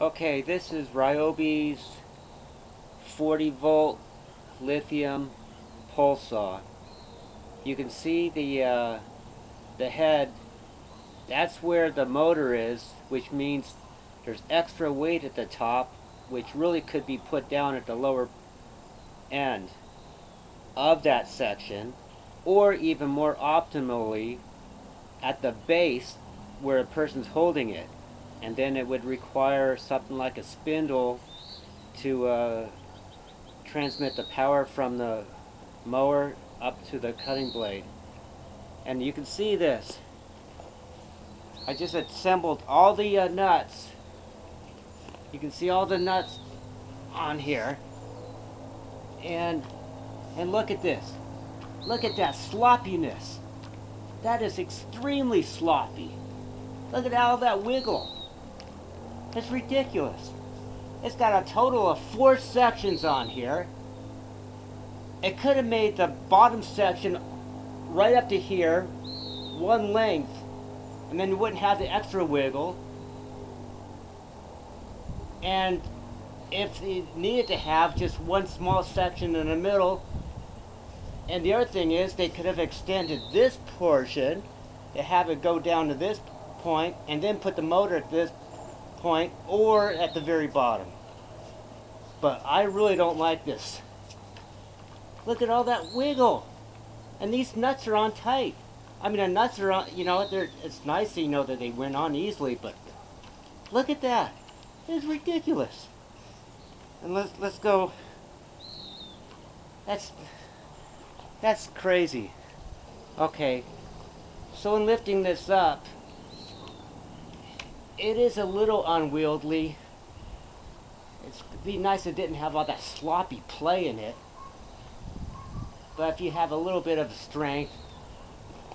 Okay, this is Ryobi's 40V Lithium pole saw. You can see the head. That's where the motor is, which means there's extra weight at the top, which really could be put down at the lower end of that section, or even more optimally at the base where a person's holding it. And then it would require something like a spindle to transmit the power from the mower up to the cutting blade. And you can see this. I just assembled all the nuts. You can see all the nuts on here. And look at this. Look at that sloppiness. That is extremely sloppy. Look at all that wiggle. It's ridiculous. It's got a total of 4 sections on here. It could have made the bottom section right up to here one length, and then you wouldn't have the extra wiggle. And if you needed to have just one small section in the middle, and the other thing is they could have extended this portion to have it go down to this point and then put the motor at this point or at the very bottom. But I really don't like this. Look at all that wiggle. And these nuts are on tight. I mean, the nuts are on, it's nice that that they went on easily, but look at that. It's ridiculous. And let's go. That's crazy. Okay. So in lifting this up, it is a little unwieldy. It'd be nice if it didn't have all that sloppy play in it. But if you have a little bit of strength,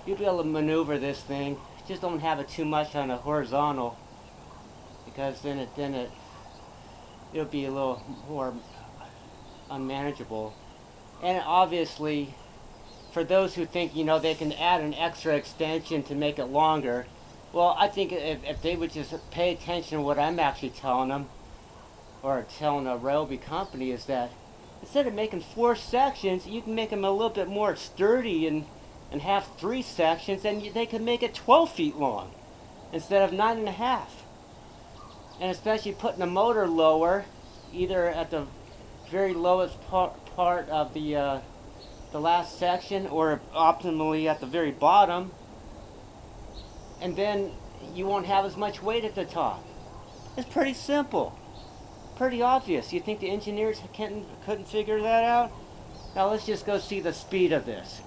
you'll be able to maneuver this thing. Just don't have it too much on a horizontal, because then it'll be a little more unmanageable. And obviously, for those who think they can add an extra extension to make it longer, well, I think if they would just pay attention to what I'm actually telling them, or telling a Ryobi company, is that instead of making 4 sections, you can make them a little bit more sturdy and have 3 sections, and they can make it 12 feet long instead of 9.5. And especially putting the motor lower, either at the very lowest part of the last section, or optimally at the very bottom, and then you won't have as much weight at the top. It's pretty simple, pretty obvious. You think the engineers couldn't figure that out? Now let's just go see the speed of this.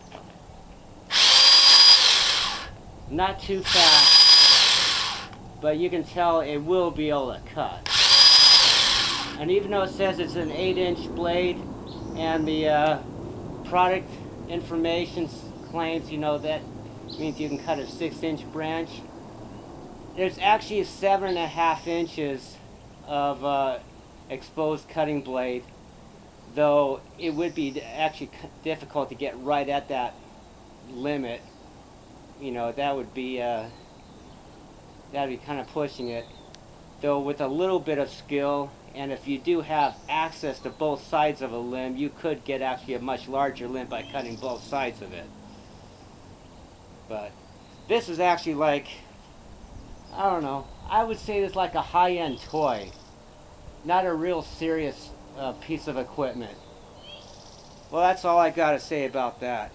Not too fast, but you can tell it will be able to cut. And even though it says it's an 8-inch blade, and the product information claims that means you can cut a 6-inch branch, there's actually 7.5 inches of exposed cutting blade, though it would be actually difficult to get right at that limit. That would be that'd be kind of pushing it, though with a little bit of skill, and if you do have access to both sides of a limb, you could get actually a much larger limb by cutting both sides of it. But this is actually like, I don't know, I would say it's like a high-end toy, not a real serious piece of equipment. Well, that's all I got to say about that.